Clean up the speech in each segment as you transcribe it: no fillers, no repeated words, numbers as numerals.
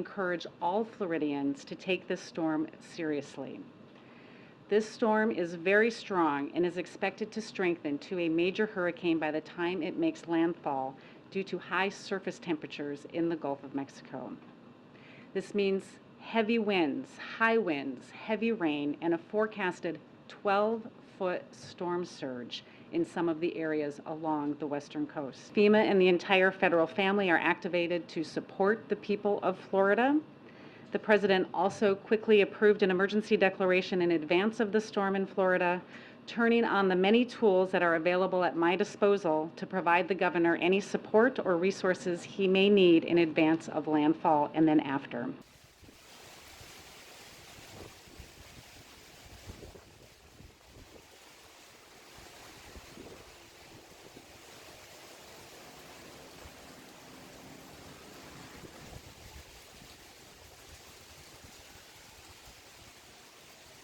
encourage all Floridians to take this storm seriously. This storm is very strong and is expected to strengthen to a major hurricane by the time it makes landfall due to high surface temperatures in the Gulf of Mexico. This means heavy winds, high winds, heavy rain, and a forecasted 12-foot storm surge in some of the areas along the western coast. FEMA and the entire federal family are activated to support the people of Florida. The president also quickly approved an emergency declaration in advance of the storm in Florida, turning on the many tools that are available at my disposal to provide the governor any support or resources he may need in advance of landfall and then after.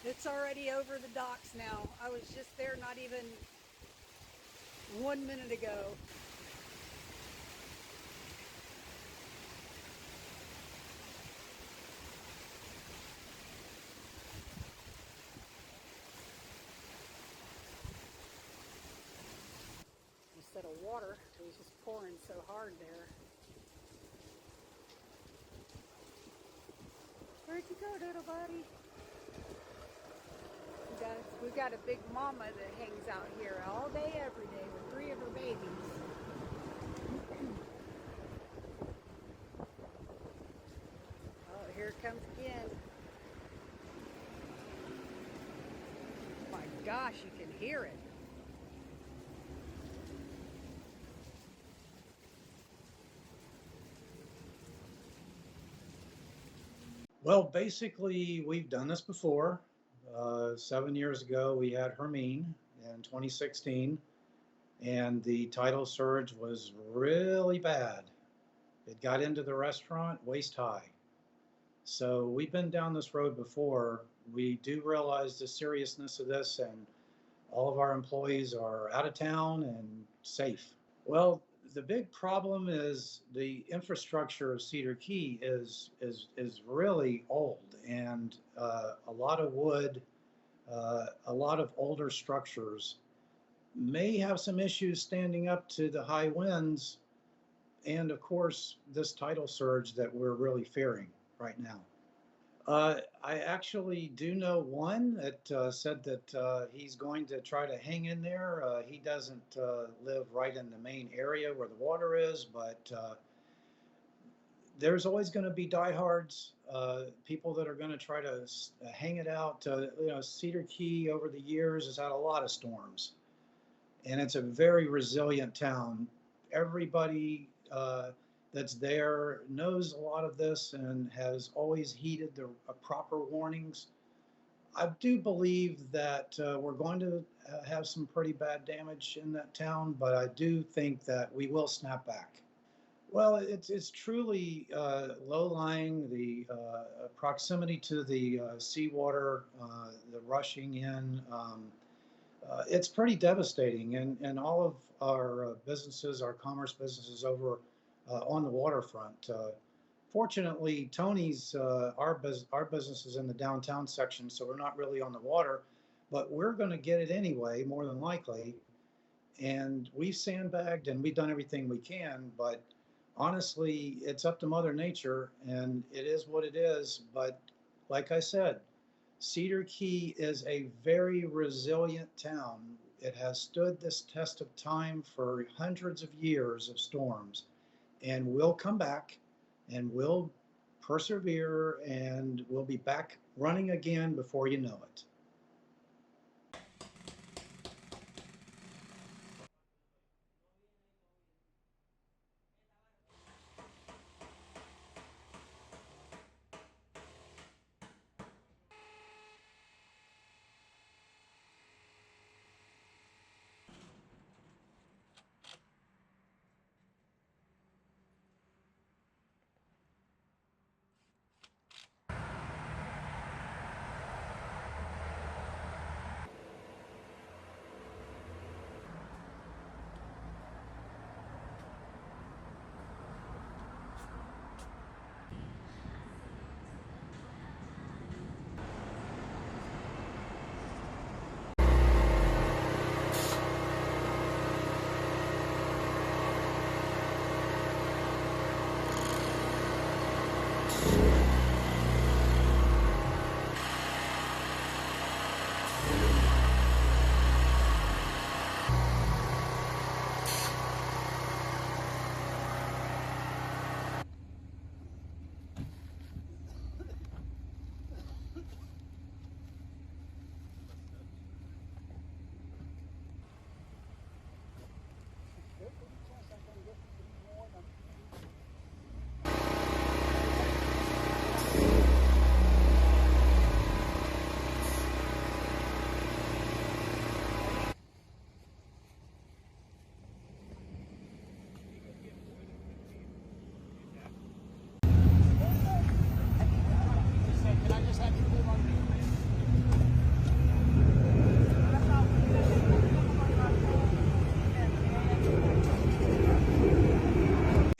It's already over the docks now. I was just there not even 1 minute ago. Instead of water, it was just pouring so hard there. Where'd you go, little buddy? We've got a big mama that hangs out here all day, every day with 3 of her babies. Oh, here it comes again. Oh my gosh, you can hear it. Well, basically, we've done this before. 7 years ago, we had Hermine in 2016, and the tidal surge was really bad. It got into the restaurant waist high. So we've been down this road before. We do realize the seriousness of this, and all of our employees are out of town and safe. Well, the big problem is the infrastructure of Cedar Key is really old, and a lot of wood, a lot of older structures may have some issues standing up to the high winds, and of course this tidal surge that we're really fearing right now. I actually do know one that said that he's going to try to hang in there. He doesn't live right in the main area where the water is, but there's always going to be diehards, people that are going to try to hang it out. Cedar Key over the years has had a lot of storms, and it's a very resilient town. Everybody that's there knows a lot of this and has always heeded the proper warnings. I do believe that we're going to have some pretty bad damage in that town, but I do think that we will snap back. Well, it's truly low-lying, the proximity to the seawater, the rushing in. It's pretty devastating, and all of our businesses, our commerce businesses over on the waterfront. Fortunately, Tony's, our business is in the downtown section, so we're not really on the water, but we're going to get it anyway, more than likely. And we've sandbagged and we've done everything we can, but honestly, it's up to Mother Nature, and it is what it is. But like I said, Cedar Key is a very resilient town. It has stood this test of time for hundreds of years of storms, and we'll come back and we'll persevere and we'll be back running again before you know it.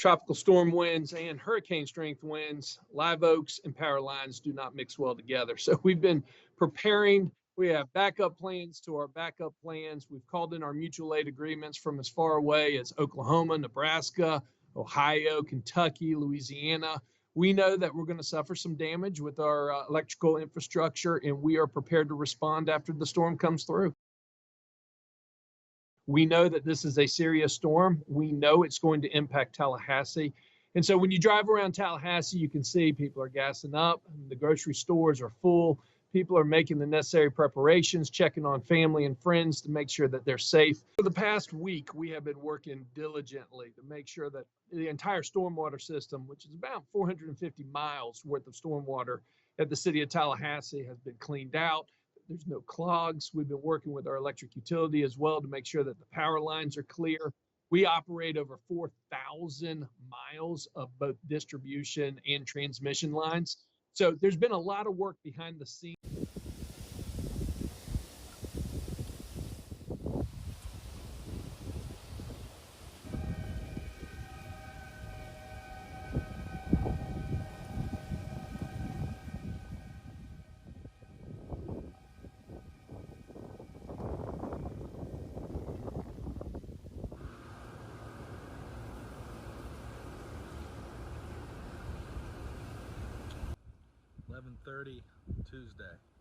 tropical storm winds and hurricane strength winds, live oaks and power lines do not mix well together. So we've been preparing. We have backup plans to our backup plans. We've called in our mutual aid agreements from as far away as Oklahoma, Nebraska, Ohio, Kentucky, Louisiana. We know that we're going to suffer some damage with our electrical infrastructure, and we are prepared to respond after the storm comes through. We know that this is a serious storm. We know it's going to impact Tallahassee. And so when you drive around Tallahassee, you can see people are gassing up. The grocery stores are full. People are making the necessary preparations, checking on family and friends to make sure that they're safe. For the past week, we have been working diligently to make sure that the entire stormwater system, which is about 450 miles worth of stormwater at the city of Tallahassee, has been cleaned out. There's no clogs. We've been working with our electric utility as well to make sure that the power lines are clear. We operate over 4,000 miles of both distribution and transmission lines. So there's been a lot of work behind the scenes. .30 Tuesday.